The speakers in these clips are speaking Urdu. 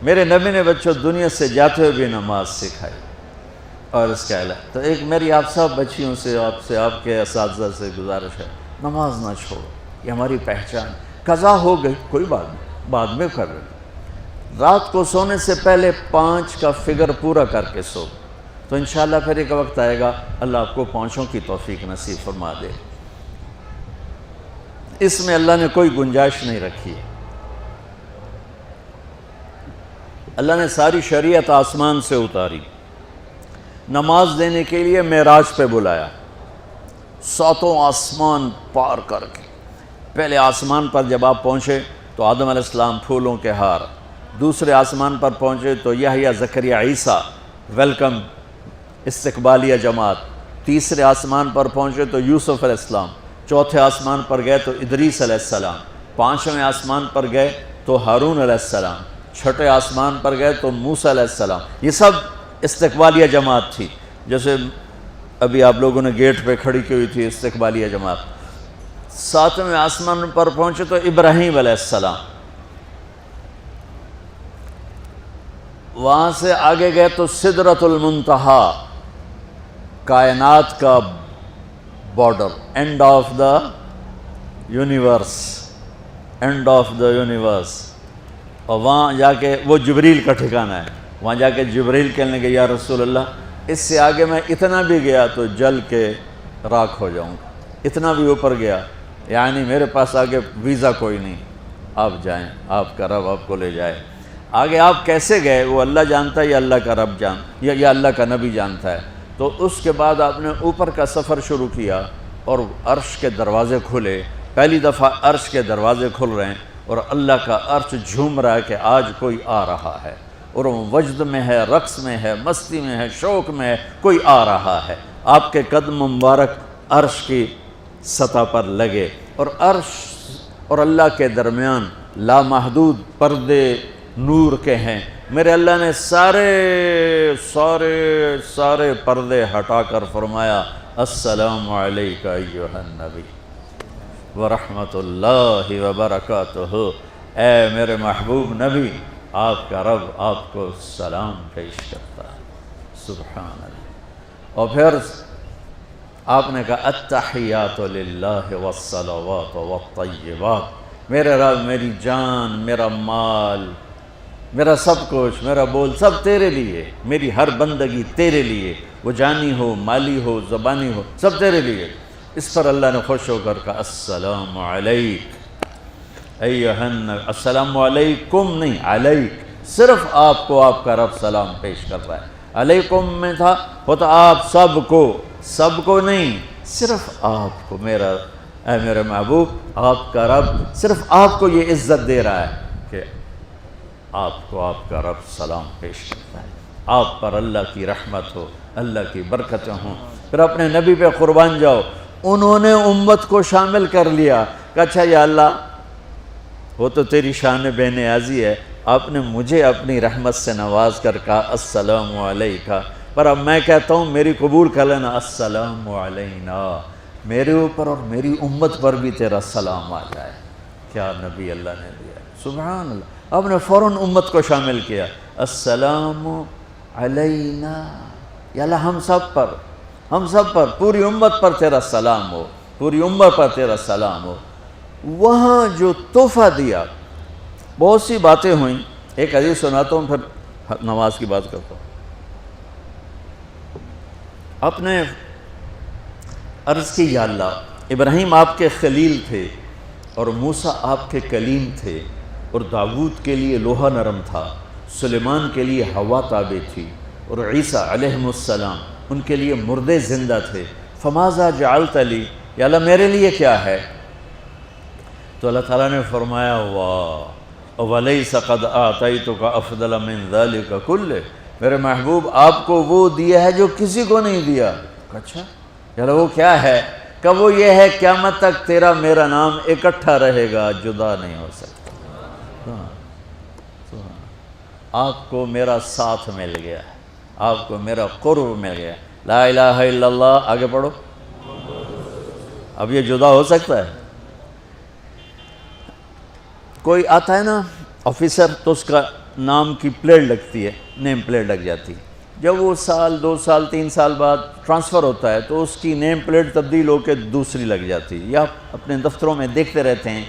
میرے نبی نے بچوں دنیا سے جاتے ہوئے بھی نماز سکھائی. اور اس کا علاوہ تو ایک میری آپ سب بچیوں سے آپ کے اساتذہ سے گزارش ہے، نماز نہ چھوڑو، یہ ہماری پہچان. قضا ہو گئی کوئی بات نہیں، بعد میں کر لیں. رات کو سونے سے پہلے 5 کا فگر پورا کر کے سو، تو انشاءاللہ پھر ایک وقت آئے گا اللہ آپ کو 5 کی توفیق نصیب فرما دے. اس میں اللہ نے کوئی گنجائش نہیں رکھی. اللہ نے ساری شریعت آسمان سے اتاری، نماز دینے کے لیے معراج پہ بلایا، 7 آسمان پار کر کے. پہلے آسمان پر جب آپ پہنچے تو آدم علیہ السلام پھولوں کے ہار، دوسرے آسمان پر پہنچے تو یحییٰ زکریا عیسیٰ ویلکم استقبالیہ جماعت، تیسرے آسمان پر پہنچے تو یوسف علیہ السلام، چوتھے آسمان پر گئے تو ادریس علیہ السلام، 5ویں آسمان پر گئے تو ہارون علیہ السلام، 6ٹھے آسمان پر گئے تو موسیٰ علیہ السلام. یہ سب استقبالیہ جماعت تھی. جیسے ابھی آپ لوگوں نے گیٹ پہ کھڑی کی ہوئی تھی استقبالیہ جماعت. 7ویں آسمان پر پہنچے تو ابراہیم علیہ السلام، وہاں سے آگے گئے تو سدرۃ المنتہا، کائنات کا border, and of the universe, and of the universe. اور وہاں جا کے وہ جبریل کا ٹھکانہ ہے، وہاں جا کے جبریل کہنے لگے یا رسول اللہ اس سے آگے میں اتنا بھی گیا تو جل کے راکھ ہو جاؤں گا، اتنا بھی اوپر گیا یعنی میرے پاس آگے ویزا کوئی نہیں، آپ جائیں، آپ کا رب آپ کو لے جائے. آگے آپ کیسے گئے وہ اللہ جانتا ہے یا اللہ کا رب یا اللہ کا نبی جانتا ہے. تو اس کے بعد آپ نے اوپر کا سفر شروع کیا اور عرش کے دروازے کھلے. پہلی دفعہ عرش کے دروازے کھل رہے ہیں اور اللہ کا عرش جھوم رہا ہے کہ آج کوئی آ رہا ہے، اور وہ وجد میں ہے، رقص میں ہے، مستی میں ہے، شوق میں ہے، کوئی آ رہا ہے. آپ کے قدم مبارک عرش کی سطح پر لگے اور عرش اور اللہ کے درمیان لامحدود پردے نور کے ہیں. میرے اللہ نے سارے پردے ہٹا کر فرمایا السلام علیکہ ایھا النبی ورحمۃ اللہ وبرکاتہ. اے میرے محبوب نبی، آپ کا رب آپ کو سلام پیش کرتا ہے. سبحان اللہ. اور پھر آپ نے کہا التحیات للہ والصلوات والطیبات. میرے رب، میری جان، میرا مال، میرا سب کچھ، میرا بول سب تیرے لیے، میری ہر بندگی تیرے لیے، وہ جانی ہو، مالی ہو، زبانی ہو، سب تیرے لیے. اس پر اللہ نے خوش ہو کر کہا السلام علیک ایھا النبی. السلام علیکم نہیں، علیک. صرف آپ کو آپ کا رب سلام پیش کر رہا ہے. علیکم میں تھا ہوتا آپ سب کو نہیں، صرف آپ کو. اے میرے محبوب، آپ کا رب صرف آپ کو یہ عزت دے رہا ہے کہ آپ کو آپ کا رب سلام پیش کرتا ہے. آپ پر اللہ کی رحمت ہو، اللہ کی برکتیں ہوں. پھر اپنے نبی پہ قربان جاؤ. انہوں نے امت کو شامل کر لیا کہ اچھا یا اللہ وہ تو تیری شان بے نیازی ہے، آپ نے مجھے اپنی رحمت سے نواز کر کہا السلام علیکہ، پر اب میں کہتا ہوں میری قبول کر لینا السلام علینا، میرے اوپر اور میری امت پر بھی تیرا سلام آ جائے. کیا نبی اللہ نے دیا، سبحان اللہ. آپ نے فوراً امت کو شامل کیا. السلام علینا، یا اللہ ہم سب پر پوری امت پر تیرا سلام ہو، پوری امت پر تیرا سلام ہو. وہاں جو تحفہ دیا، بہت سی باتیں ہوئیں. ایک حدیث سناتا ہوں پھر نماز کی بات کرتا ہوں. آپ نے عرض کی یا اللہ ابراہیم آپ کے خلیل تھے اور موسیٰ آپ کے کلیم تھے، اور داؤد کے لیے لوہا نرم تھا، سلیمان کے لیے ہوا تابع تھی، اور عیسیٰ علیہ السلام ان کے لیے مردے زندہ تھے. فماذا جعلت لی، یا اللہ میرے لیے کیا ہے؟ تو اللہ تعالیٰ نے فرمایا واہ وَلَيْسَ قَدْ آتَيْتُكَ أَفْضَلَ مِنْ ذَلِكَ كُلِّهِ. میرے محبوب آپ کو وہ دیا ہے جو کسی کو نہیں دیا. اچھا یا اللہ وہ کیا ہے؟ کہ وہ یہ ہے قیامت تک تیرا میرا نام اکٹھا رہے گا، جدا نہیں ہو سکتا. آپ کو میرا ساتھ مل گیا، آپ کو میرا قرب مل گیا. لا الہ الا اللہ، آگے پڑھو. اب یہ جدا ہو سکتا ہے؟ کوئی آتا ہے نا آفیسر تو اس کا نام کی پلیٹ لگتی ہے، نیم پلیٹ لگ جاتی ہے۔ جب وہ سال 2 سال 3 سال بعد ٹرانسفر ہوتا ہے تو اس کی نیم پلیٹ تبدیل ہو کے دوسری لگ جاتی ہے، یا اپنے دفتروں میں دیکھتے رہتے ہیں۔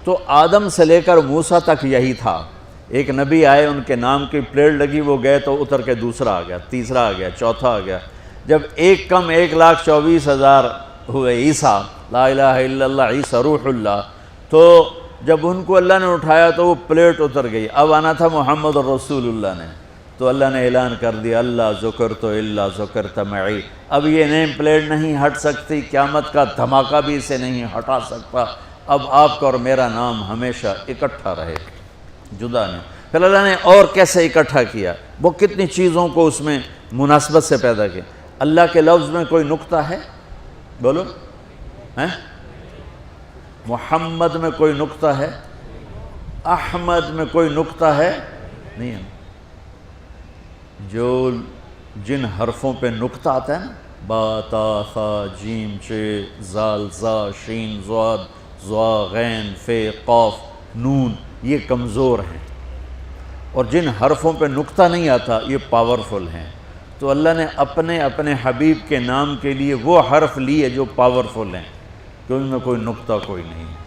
تو آدم سے لے کر موسیٰ تک یہی تھا، ایک نبی آئے، ان کے نام کی پلیٹ لگی، وہ گئے تو اتر کے دوسرا آ گیا، تیسرا آ گیا، چوتھا آ گیا۔ جب ایک کم 1,24,000 ہوئے عیسیٰ، لا الہ الا اللہ عیسیٰ روح اللہ، تو جب ان کو اللہ نے اٹھایا تو وہ پلیٹ اتر گئی۔ اب آنا تھا محمد رسول اللہ نے، تو اللہ نے اعلان کر دیا اللہ ذکرت الا ذکرت معی۔ اب یہ نیم پلیٹ نہیں ہٹ سکتی، قیامت کا دھماکہ بھی اسے نہیں ہٹا سکتا۔ اب آپ کا اور میرا نام ہمیشہ اکٹھا رہے، جدا نہیں۔ پھر اللہ نے اور کیسے اکٹھا کیا، وہ کتنی چیزوں کو اس میں مناسبت سے پیدا کیا۔ اللہ کے لفظ میں کوئی نقطہ ہے؟ بولو ہیں؟ محمد میں کوئی نقطہ ہے؟ احمد میں کوئی نقطہ ہے؟ نہیں ہے۔ جو جن حرفوں پہ نقطہ آتا ہے نا، با تا ثا جیم چ زال زا شین ضاد ضا غین فے قاف نون، یہ کمزور ہیں، اور جن حرفوں پہ نقطہ نہیں آتا یہ پاورفل ہیں۔ تو اللہ نے اپنے حبیب کے نام کے لیے وہ حرف لیے جو پاورفل ہیں، کہ ان میں کوئی نقطہ کوئی نہیں ہے۔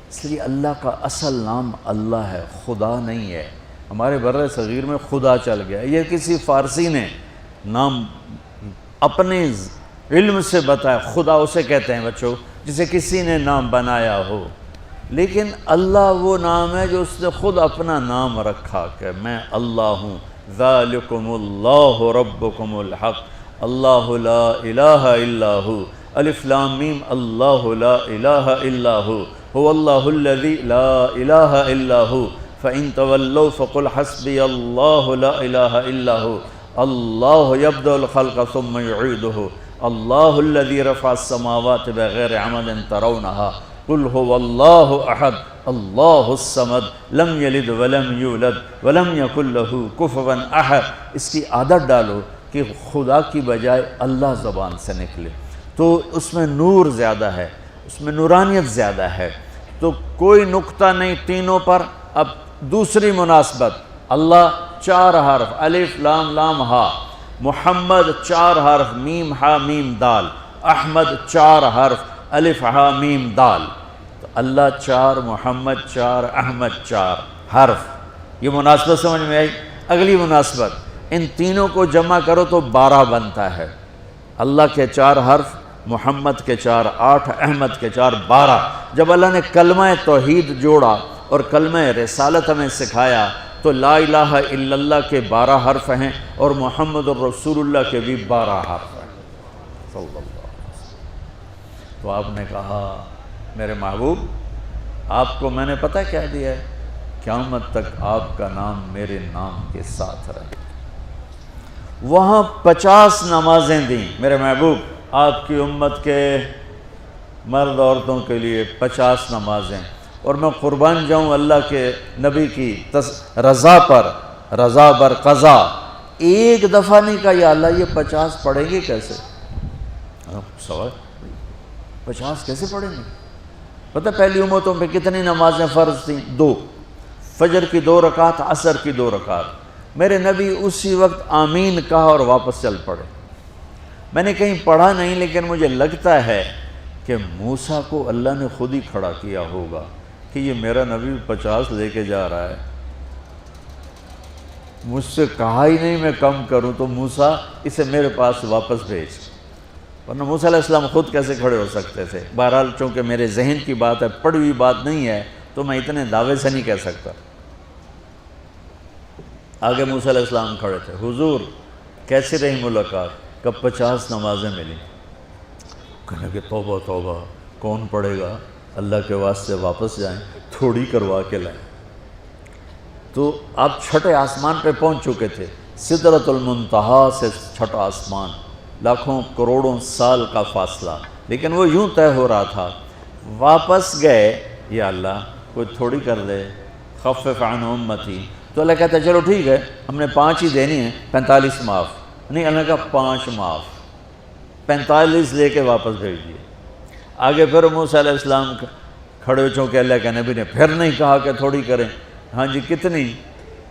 اس لیے اللہ کا اصل نام اللہ ہے، خدا نہیں ہے۔ ہمارے بر صغیر میں خدا چل گیا، یہ کسی فارسی نے نام اپنے علم سے بتایا، خدا اسے کہتے ہیں بچوں جسے کسی نے نام بنایا ہو۔ لیکن اللہ وہ نام ہے جو اس نے خود اپنا نام رکھا کہ میں اللہ ہوں، ذالکم اللہ ربکم الحق، اللہ لا الہ الا ہو، الف لام میم اللہ لا الہ الا ہو، هو اللہ الذی لا الہ الا ہو، فإن تولوا فقل حسبی اللہ لا الہ الا ہو، اللہ یبدأ الخلق ثم یعیدہ، اللہ الذی رفع السماوات بغیر عمد ترونها، قل هو اللہ احد اللہ الصمد لم یلد ولم یولد ولم یکن له کفوا احد۔ اس کی عادت ڈالو کہ خدا کی بجائے اللہ زبان سے نکلے، تو اس میں نور زیادہ ہے، اس میں نورانیت زیادہ ہے۔ تو کوئی نقطہ نہیں تینوں پر۔ اب دوسری مناسبت، اللہ 4 حرف، الف لام لام ہا، محمد 4 حرف، میم ہا میم دال، احمد 4 حرف، الف ہا میم دال۔ تو اللہ 4، محمد 4، احمد 4 حرف۔ یہ مناسبت سمجھ میں آئی؟ اگلی مناسبت، ان تینوں کو جمع کرو تو 12 بنتا ہے۔ اللہ کے 4 حرف، محمد کے 4 8، احمد کے 4 12۔ جب اللہ نے کلمہ توحید جوڑا اور کلمہ رسالت ہمیں سکھایا تو لا الہ الا اللہ کے 12 حرف ہیں اور محمد الرسول اللہ کے بھی 12 حرف ہیں صلی اللہ علیہ وسلم۔ تو آپ نے کہا میرے محبوب آپ کو میں نے پتہ کیا دیا ہے؟ قیامت تک آپ کا نام میرے نام کے ساتھ رہے۔ وہاں 50 نمازیں دیں میرے محبوب، آپ کی امت کے مرد عورتوں کے لیے 50 نمازیں، اور میں قربان جاؤں اللہ کے نبی کی رضا پر، رضا بر قضا۔ ایک دفعہ نہیں کہا یا اللہ یہ 50 پڑھیں گے کیسے؟ سوال 50 کیسے پڑھیں گے؟ پتہ پہلی امتوں پہ کتنی نمازیں فرض تھیں؟ 2، فجر کی 2 رکعت، عصر کی 2 رکعت۔ میرے نبی اسی وقت آمین کہا اور واپس چل پڑے۔ میں نے کہیں پڑھا نہیں لیکن مجھے لگتا ہے کہ موسیٰ کو اللہ نے خود ہی کھڑا کیا ہوگا کہ یہ میرا نبی 50 لے کے جا رہا ہے، مجھ سے کہا ہی نہیں میں کم کروں، تو موسیٰ اسے میرے پاس واپس بھیج۔ ورنہ موسیٰ علیہ السلام خود کیسے کھڑے ہو سکتے تھے؟ بہرحال چونکہ میرے ذہن کی بات ہے، پڑھی ہوئی بات نہیں ہے، تو میں اتنے دعوے سے نہیں کہہ سکتا۔ آگے موسیٰ علیہ السلام کھڑے تھے، حضور کیسی رہی ملاقات؟ کب 50 نمازیں ملی؟ کہنے کہ توبہ توبہ، کون پڑھے گا؟ اللہ کے واسطے واپس جائیں، تھوڑی کروا کے لائیں۔ تو آپ چھٹے آسمان پہ پہنچ چکے تھے، سدرۃ المنتہا سے چھٹا آسمان، لاکھوں کروڑوں سال کا فاصلہ، لیکن وہ یوں طے ہو رہا تھا۔ واپس گئے، یا اللہ کوئی تھوڑی کر دے، خفف عن امتی۔ تو اللہ کہتا ہے چلو ٹھیک ہے، ہم نے 5 ہی دینی ہیں، 45 معاف نہیں۔ اللہ کا 5 معاف، 45 لے کے واپس بھیج دیے۔ آگے پھر موسیٰ علیہ السلام کھڑے ہو، چونکہ اللہ کے نبی نے پھر نہیں کہا کہ تھوڑی کریں، ہاں جی کتنی؟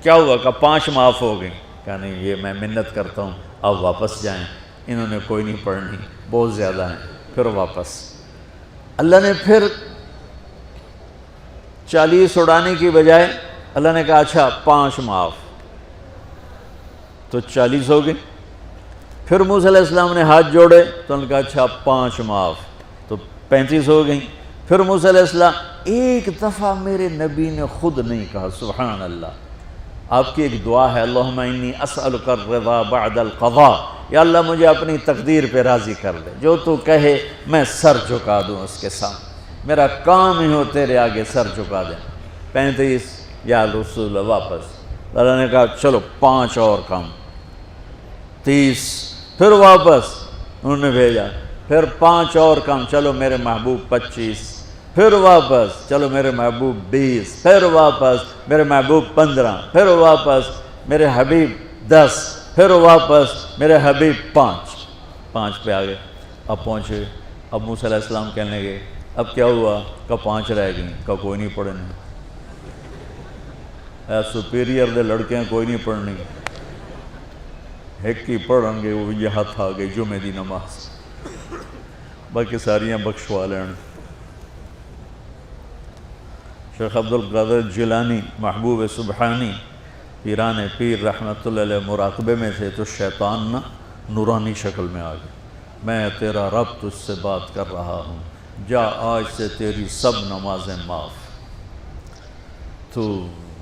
کیا ہوا؟ کہا 5 معاف ہو گئی۔ کہا نہیں یہ میں منت کرتا ہوں آپ واپس جائیں، انہوں نے کوئی نہیں پڑھنی، بہت زیادہ ہیں۔ پھر واپس اللہ نے پھر 40 اڑانے کی بجائے اللہ نے کہا اچھا 5 معاف، تو 40 ہو گئی۔ پھر موسیٰ علیہ السلام نے ہاتھ جوڑے تو انہوں نے کہا اچھا 5 معاف، تو 35 ہو گئیں۔ پھر موسیٰ علیہ السلام ایک دفعہ میرے نبی نے خود نہیں کہا سبحان اللہ، آپ کی ایک دعا ہے اللہم انی اسألک الرضا بعد القضاء، یا اللہ مجھے اپنی تقدیر پہ راضی کر دے، جو تو کہے میں سر جھکا دوں اس کے سامنے، میرا کام ہی ہو تیرے آگے سر جھکا دیں۔ 35 یا رسول اللہ واپس، اللہ نے کہا چلو 5 اور کم، 30، پھر واپس انہوں نے بھیجا، پھر 5 اور کم، چلو میرے محبوب 25، پھر واپس چلو میرے محبوب 20، پھر واپس میرے محبوب 15، پھر واپس میرے حبیب 10، پھر واپس میرے حبیب 5 پہ آگئے۔ اب پہنچے، اب موسیٰ علیہ السلام کہنے لگے اب کیا ہوا؟ کہا 5 رہ گئیں۔ کہا کوئی نہیں پڑھنے، اے سپیریئر دے لڑکے ہیں کوئی نہیں پڑھنی، ایک ہی پڑھیں گے وہ یہ ہاتھ آ گئی جمعے دی نماز، باقی ساریاں بخشوا لین۔ شیخ عبدالقادر جیلانی محبوب سبحانی پیران پیر رحمت اللہ علیہ مراقبے میں تھے تو شیطان نا نورانی شکل میں آ گیا، میں تیرا رب تجھ سے بات کر رہا ہوں، جا آج سے تیری سب نمازیں معاف۔ تو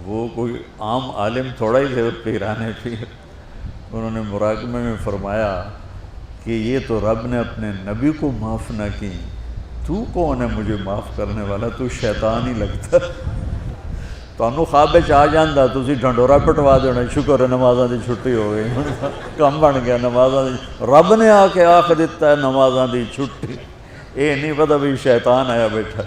وہ کوئی عام عالم تھوڑا ہی تھے پیران پیر، انہوں نے مراقبے میں فرمایا کہ یہ تو رب نے اپنے نبی کو معاف نہ کی، تو کون ہے مجھے معاف کرنے والا؟ تو شیطان ہی لگتا۔ تانوں خواب وچ آ جاندا تسی ڈھنڈورا پٹوا دینا، شکر ہے نمازاں دی چھٹی ہو گئی، کم بن گیا نمازاں دی، رب نے آ کے آکھ دیتا ہے نمازاں دی چھٹی، یہ نہیں پتہ بھی شیطان آیا بیٹھا۔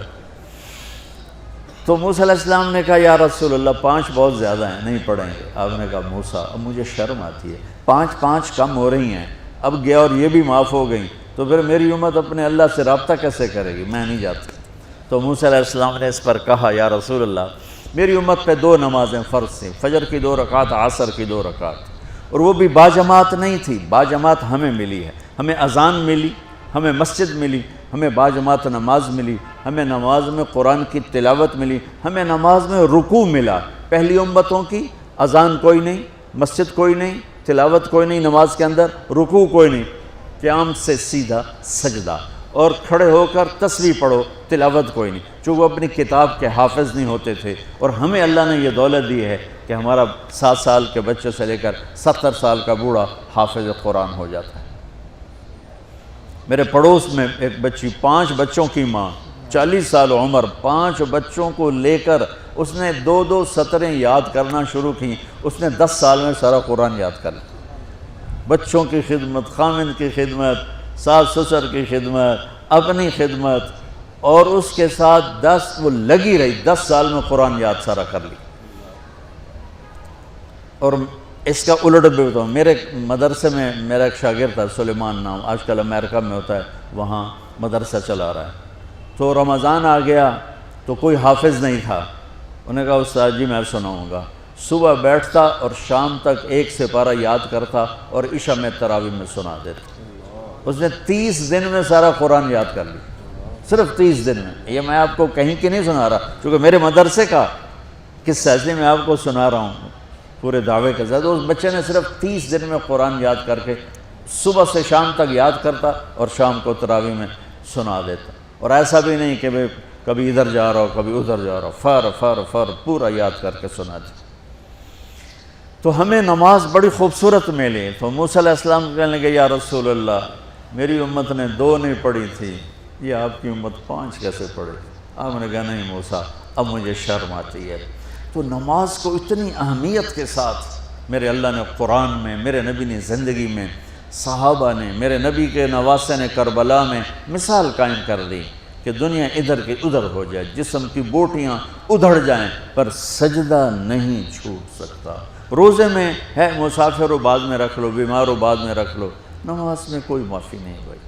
تو موسیٰ علیہ السلام نے کہا یا رسول اللہ 5 بہت زیادہ ہیں، نہیں پڑھیں گے۔ آپ نے کہا موسیٰ اب مجھے شرم آتی ہے، 5 کم ہو رہی ہیں، اب گیا اور یہ بھی معاف ہو گئیں تو پھر میری امت اپنے اللہ سے رابطہ کیسے کرے گی؟ میں نہیں جاتا۔ تو موسیٰ علیہ السلام نے اس پر کہا یا رسول اللہ میری امت پہ 2 نمازیں فرض تھیں، فجر کی 2 رکعت، عصر کی 2 رکعت، اور وہ بھی باجماعت نہیں تھی، باجماعت ہمیں ملی ہے، ہمیں اذان ملی، ہمیں مسجد ملی، ہمیں باجماعت نماز ملی، ہمیں نماز میں قرآن کی تلاوت ملی، ہمیں نماز میں رکوع ملا۔ پہلی امتوں کی اذان کوئی نہیں، مسجد کوئی نہیں، تلاوت کوئی نہیں، نماز کے اندر رکوع کوئی نہیں، قیام سے سیدھا سجدہ، اور کھڑے ہو کر تسبیح پڑھو، تلاوت کوئی نہیں، چونکہ وہ اپنی کتاب کے حافظ نہیں ہوتے تھے، اور ہمیں اللہ نے یہ دولت دی ہے کہ ہمارا 7 سال کے بچے سے لے کر 70 سال کا بوڑھا حافظ قرآن ہو جاتا ہے۔ میرے پڑوس میں ایک بچی، 5 بچوں کی ماں، 40 سال عمر، 5 بچوں کو لے کر اس نے 2 سطریں یاد کرنا شروع کی، اس نے 10 سال میں سارا قرآن یاد کر لیا۔ بچوں کی خدمت، خامند کی خدمت، ساس سسر کی خدمت، اپنی خدمت، اور اس کے ساتھ وہ لگی رہی، 10 سال میں قرآن یاد سارا کر لی۔ اور اس کا الٹ بھی بتاؤں، میرے مدرسے میں میرا ایک شاگرد تھا سلیمان نام، آج کل امریکہ میں ہوتا ہے، وہاں مدرسہ چلا رہا ہے۔ تو رمضان آ گیا تو کوئی حافظ نہیں تھا، انہوں نے کہا استاد جی میں سناؤں گا۔ صبح بیٹھتا اور شام تک 1 سپارہ یاد کرتا اور عشاء میں تراویح میں سنا دیتا۔ اس نے 30 دن میں سارا قرآن یاد کر لیا، صرف 30 دن میں۔ یہ میں آپ کو کہیں کی نہیں سنا رہا، چونکہ میرے مدرسے کا قصہ ہے، اس لیے میں آپ کو سنا رہا ہوں پورے دعوے کے ساتھ۔ اس بچے نے صرف 30 دن میں قرآن یاد کر کے صبح سے شام تک یاد کرتا اور شام کو تراویح میں سنا دیتا، اور ایسا بھی نہیں کہ کبھی ادھر جا رہا ہو کبھی ادھر جا رہا ہو، فر پورا یاد کر کے سنا دیتا۔ تو ہمیں نماز بڑی خوبصورت ملی۔ تو موسیٰ علیہ السلام کہنے لگے یا رسول اللہ میری امت نے 2 نہیں پڑھی تھی، یہ آپ کی امت 5 کیسے پڑھے؟ آپ نے کہا نہیں موسیٰ اب مجھے شرم آتی ہے۔ تو نماز کو اتنی اہمیت کے ساتھ میرے اللہ نے قرآن میں، میرے نبی نے زندگی میں، صحابہ نے، میرے نبی کے نواسے نے کربلا میں مثال قائم کر دی کہ دنیا ادھر کی ادھر ہو جائے، جسم کی بوٹیاں ادھڑ جائیں پر سجدہ نہیں چھوٹ سکتا۔ روزے میں ہے مسافر ہو بعد میں رکھ لو، بیمار ہو بعد میں رکھ لو، نماز میں کوئی معافی نہیں بھائی۔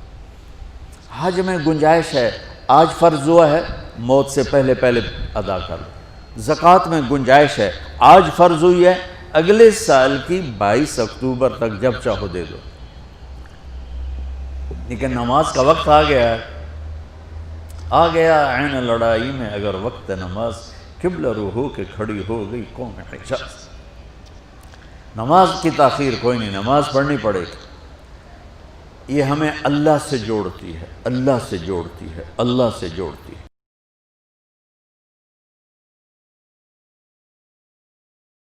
حج میں گنجائش ہے، آج فرض ہوا ہے موت سے پہلے ادا کر لو، زکوٰۃ میں گنجائش ہے، آج فرض ہوئی ہے، اگلے سال کی 22 اکتوبر تک جب چاہو دے دو، لیکن نماز کا وقت آ گیا عین لڑائی میں اگر وقت نماز، قبلہ رو ہو کے کھڑی ہو گئی قوم حجاز۔ نماز کی تاخیر کوئی نہیں، نماز پڑھنی پڑے گی، یہ ہمیں اللہ سے جوڑتی ہے، اللہ سے جوڑتی ہے، اللہ سے جوڑتی ہے۔